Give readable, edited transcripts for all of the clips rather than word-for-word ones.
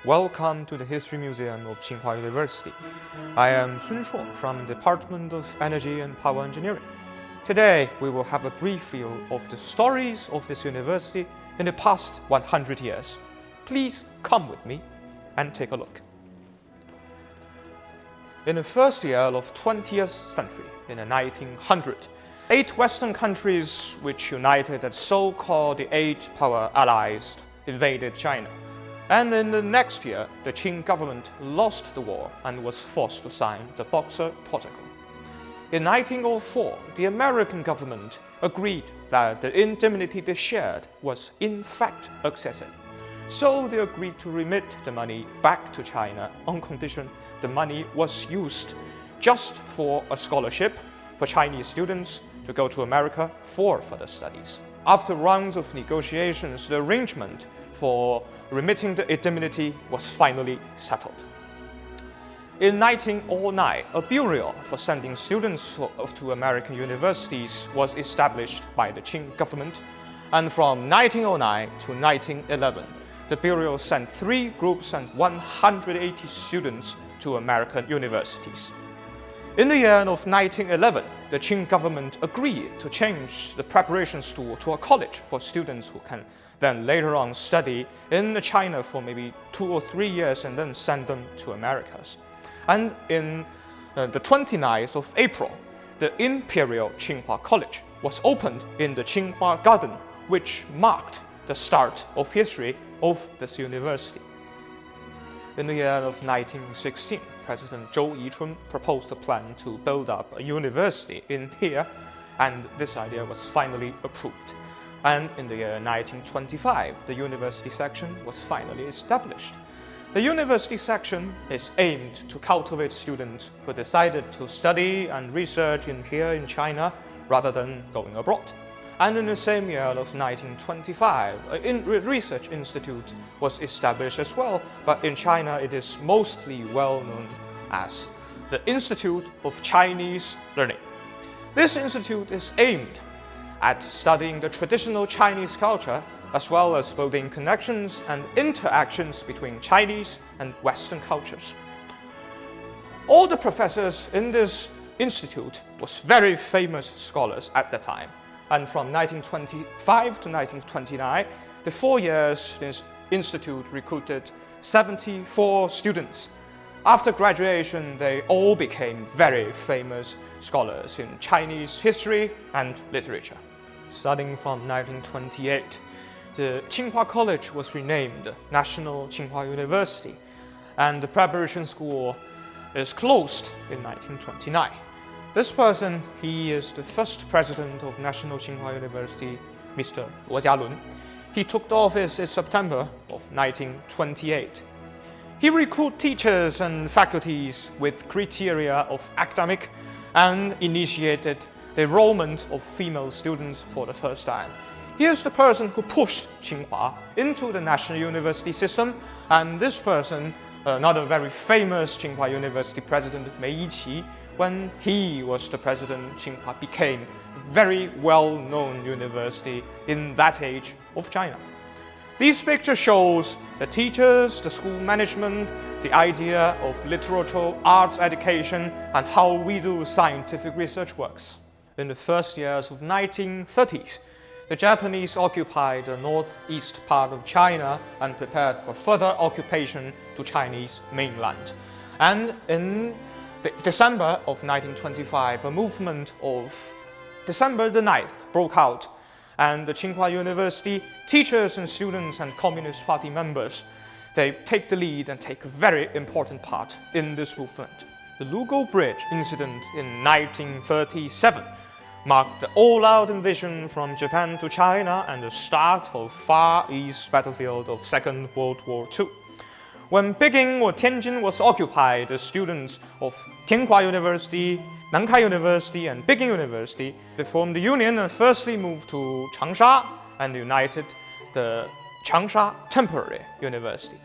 Welcome to the History Museum of Tsinghua University. I am Sun Shuo from the Department of Energy and Power Engineering. Today, we will have a brief view of the stories of this university in the past 100 years. Please come with me and take a look. In the first year of 20th century, in the 1900s, 8 Western countries which united as so-called the 8 Power Allies invaded China. And in the next year, the Qing government lost the war and was forced to sign the Boxer Protocol. In 1904, the American government agreed that the indemnity they shared was in fact excessive. So they agreed to remit the money back to China on condition the money was used just for a scholarship for Chinese students to go to America for further studies. After rounds of negotiations, the arrangement for remitting the indemnity was finally settled. In 1909, a bureau for sending students to American universities was established by the Qing government, and from 1909 to 1911, the bureau sent 3 groups and 180 students to American universities. In the year of 1911, the Qing government agreed to change the preparation school to a college for students who can then later on study in China for maybe 2 or 3 years and then send them to Americas. And in the 29th of April, the Imperial Tsinghua College was opened in the Tsinghua Garden, which marked the start of history of this university. In the year of 1916, President Zhou Yichun proposed a plan to build up a university in here, and this idea was finally approved. And in the year 1925, the university section was finally established. The university section is aimed to cultivate students who decided to study and research in here in China rather than going abroad. And in the same year of 1925, a research institute was established as well, but in China it is mostly well known as the Institute of Chinese Learning. This institute is aimed at studying the traditional Chinese culture as well as building connections and interactions between Chinese and Western cultures. All the professors in this institute was very famous scholars at the time. And from 1925 to 1929, the 4 years this institute recruited 74 students. After graduation, they all became very famous scholars in Chinese history and literature. Starting from 1928, the Tsinghua College was renamed National Tsinghua University, and the preparation school is closed in 1929. This person, he is the first president of National Tsinghua University, Mr. Luo Jialun. He took the office in September of 1928. He recruited teachers and faculties with criteria of academic and initiated the enrollment of female students for the first time. He is the person who pushed Tsinghua into the national university system, and this person, another very famous Tsinghua University president, Mei Yiqi, when he was the president, Tsinghua became a very well-known university in that age of China. These pictures shows the teachers, the school management, the idea of literature, arts education, and how we do scientific research works. In the first years of 1930s, the Japanese occupied the northeast part of China and prepared for further occupation to Chinese mainland. And in December of 1925, a movement of December the 9th broke out, and the Tsinghua University teachers and students and Communist Party members, they take the lead and take a very important part in this movement. The Lugo Bridge incident in 1937 marked the all-out invasion from Japan to China and the start of Far East battlefield of Second World War II. When Peking or Tianjin was occupied, the students of Tsinghua University, Nankai University, and Peking University, they formed the union and firstly moved to Changsha and united the Changsha Temporary University.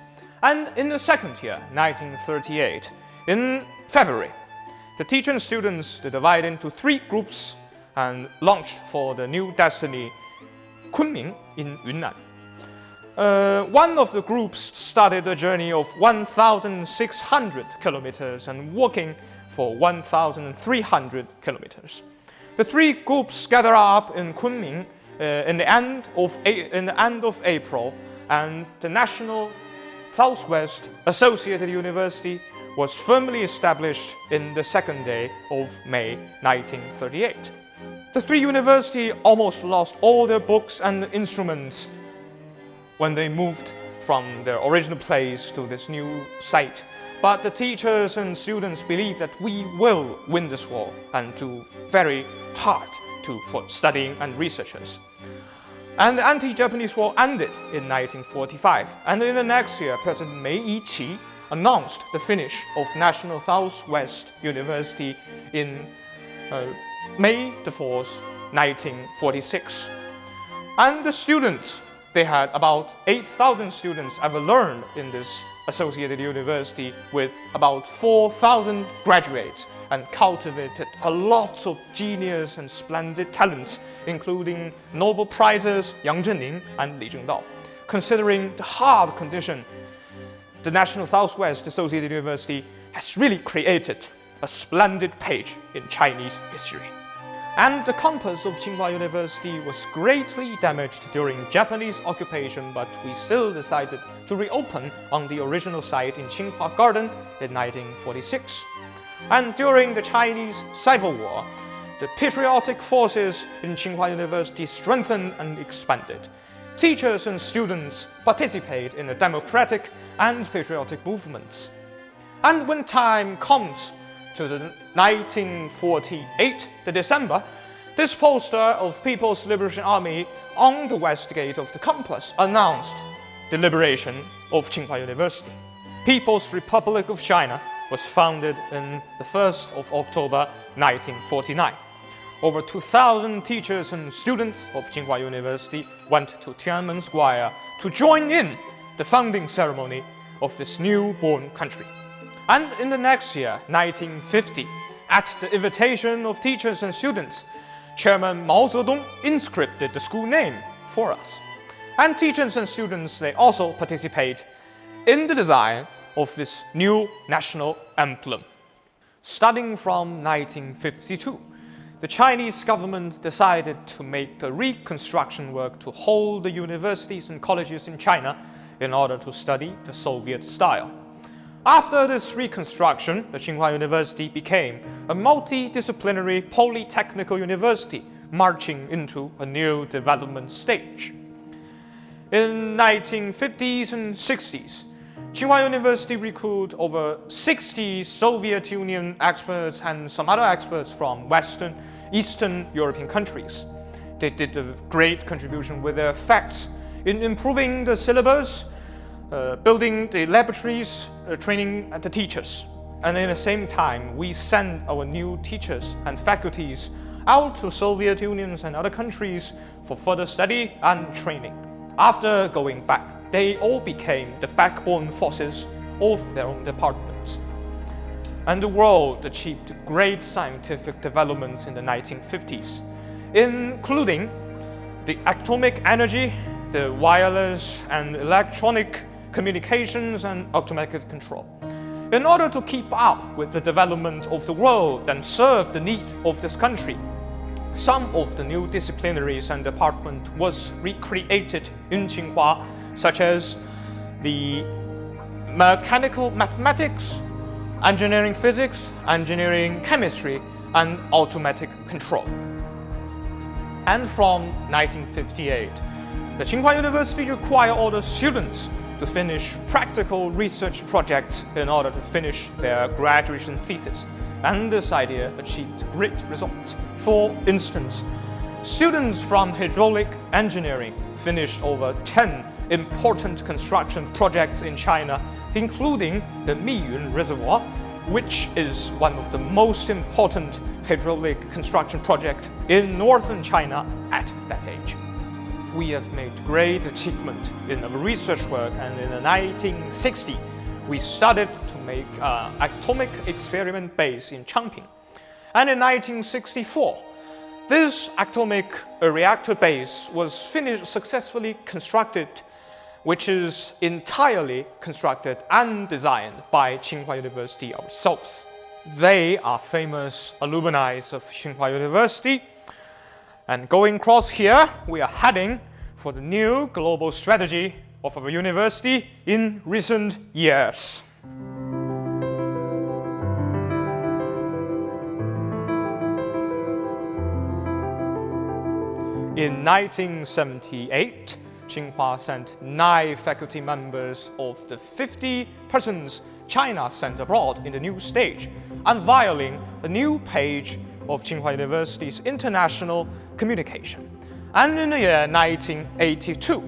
And in the second year, 1938, in February, the teachers and students they divided into 3 groups and launched for the new destiny, Kunming in Yunnan. One of the groups started a journey of 1,600 kilometers and walking for 1,300 kilometers. The three groups gathered up in Kunming in the end of April, and the National Southwest Associated University was firmly established in the second day of May 1938. The three universities almost lost all their books and instruments when they moved from their original place to this new site. But the teachers and students believe that we will win this war and do very hard for studying and researchers. And the anti-Japanese war ended in 1945. And in the next year, President Mei Yiqi announced the finish of National Southwest University in May the 4th, 1946. And the students, they had about 8,000 students ever learned in this associated university, with about 4,000 graduates, and cultivated a lot of genius and splendid talents, including Nobel Prizes Yang Zhenning and Li Zhengdao. Considering the hard condition, the National Southwest Associated University has really created a splendid page in Chinese history. And the campus of Tsinghua University was greatly damaged during Japanese occupation, but we still decided to reopen on the original site in Tsinghua Garden in 1946. And during the Chinese Civil War, the patriotic forces in Tsinghua University strengthened and expanded. Teachers and students participate in the democratic and patriotic movements. And when time comes to the 1948, the December, this poster of People's Liberation Army on the west gate of the campus announced the liberation of Tsinghua University. People's Republic of China was founded in the 1st of October 1949. Over 2,000 teachers and students of Tsinghua University went to Tiananmen Square to join in the founding ceremony of this newborn country. And in the next year, 1950, at the invitation of teachers and students, Chairman Mao Zedong inscribed the school name for us. And teachers and students, they also participate in the design of this new national emblem. Starting from 1952, the Chinese government decided to make the reconstruction work to hold the universities and colleges in China in order to study the Soviet style. After this reconstruction, the Tsinghua University became a multidisciplinary polytechnical university, marching into a new development stage. In 1950s and 60s, Tsinghua University recruited over 60 Soviet Union experts and some other experts from Western, Eastern European countries. They did a great contribution with their facts in improving the syllabus, building the laboratories, training the teachers. And at the same time, we sent our new teachers and faculties out to Soviet Unions and other countries for further study and training. After going back, they all became the backbone forces of their own departments. And the world achieved great scientific developments in the 1950s, including the atomic energy, the wireless and electronic communications, and automated control. In order to keep up with the development of the world and serve the need of this country, some of the new disciplinaries and department was recreated in Tsinghua, such as the mechanical mathematics, engineering physics, engineering chemistry, and automatic control. And from 1958, the Tsinghua University required all the students to finish practical research projects in order to finish their graduation thesis. And this idea achieved great results. For instance, students from hydraulic engineering finished over 10 important construction projects in China, including the Miyun Reservoir, which is one of the most important hydraulic construction projects in northern China at that age. We have made great achievement in our research work, and in the 1960s, we started to make an atomic experiment base in Changping. And in 1964, this atomic reactor base was successfully constructed which is entirely constructed and designed by Tsinghua University ourselves. They are famous alumni of Tsinghua University. And going across here, we are heading for the new global strategy of our university in recent years. In 1978, Tsinghua sent 9 faculty members of the 50 persons China sent abroad in the new stage, unveiling a new page of Tsinghua University's international communication. And in the year 1982,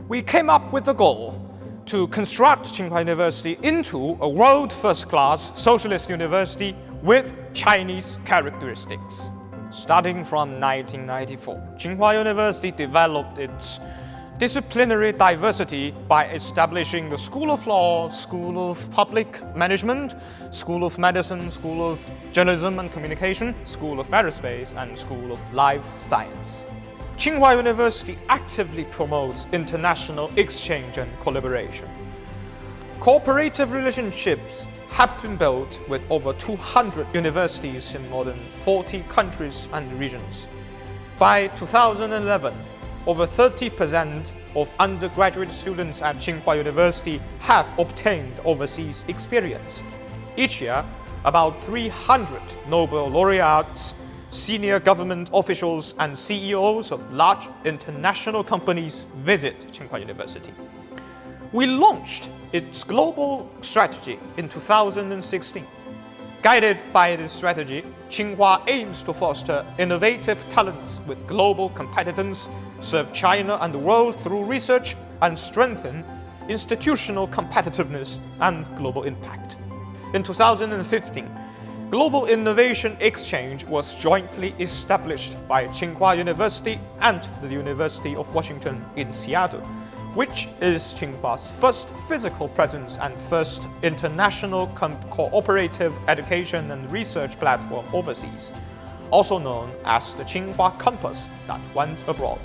we came up with the goal to construct Tsinghua University into a world first-class socialist university with Chinese characteristics. Starting from 1994, Tsinghua University developed its disciplinary diversity by establishing the School of Law, School of Public Management, School of Medicine, School of Journalism and Communication, School of Aerospace, and School of Life Science. Tsinghua University actively promotes international exchange and collaboration. Cooperative relationships have been built with over 200 universities in more than 40 countries and regions. By 2011, over 30% of undergraduate students at Tsinghua University have obtained overseas experience. Each year, about 300 Nobel laureates, senior government officials, and CEOs of large international companies visit Tsinghua University. We launched its global strategy in 2016. Guided by this strategy, Tsinghua aims to foster innovative talents with global competence, serve China and the world through research, and strengthen institutional competitiveness and global impact. In 2015, Global Innovation Exchange was jointly established by Tsinghua University and the University of Washington in Seattle, which is Tsinghua's first physical presence and first international cooperative education and research platform overseas, also known as the Tsinghua Campus that went abroad.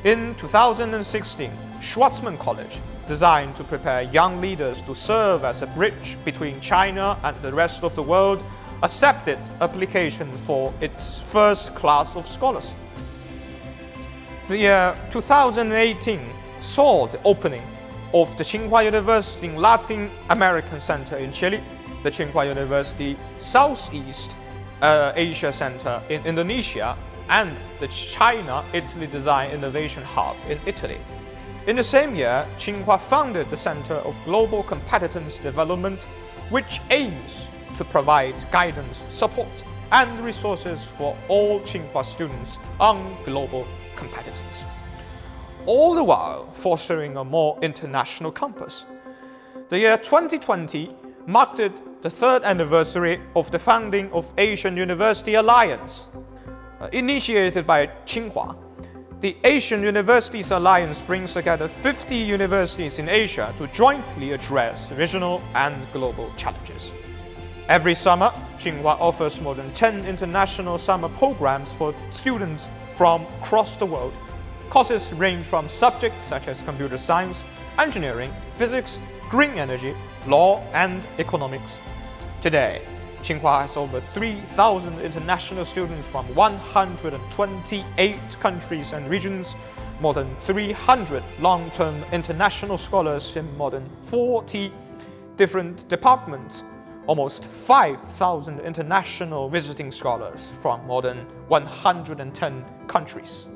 In 2016, Schwarzman College, designed to prepare young leaders to serve as a bridge between China and the rest of the world, accepted application for its first class of scholars. The year 2018 saw the opening of the Tsinghua University Latin American Center in Chile, the Tsinghua University Southeast Asia Center in Indonesia, and the China-Italy Design Innovation Hub in Italy. In the same year, Tsinghua founded the Center of Global Competence Development, which aims to provide guidance, support, and resources for all Tsinghua students on global competence, all the while fostering a more international campus. The year 2020 marked the 3rd anniversary of the founding of Asian University Alliance. Initiated by Tsinghua, the Asian Universities Alliance brings together 50 universities in Asia to jointly address regional and global challenges. Every summer, Tsinghua offers more than 10 international summer programs for students from across the world. Courses range from subjects such as computer science, engineering, physics, green energy, law, and economics. Today, Tsinghua has over 3,000 international students from 128 countries and regions, more than 300 long-term international scholars in more than 40 different departments, almost 5,000 international visiting scholars from more than 110 countries.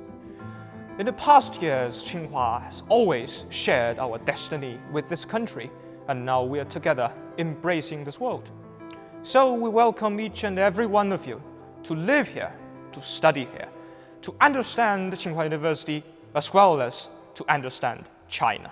In the past years, Tsinghua has always shared our destiny with this country, and now we are together embracing this world. So we welcome each and every one of you to live here, to study here, to understand Tsinghua University, as well as to understand China.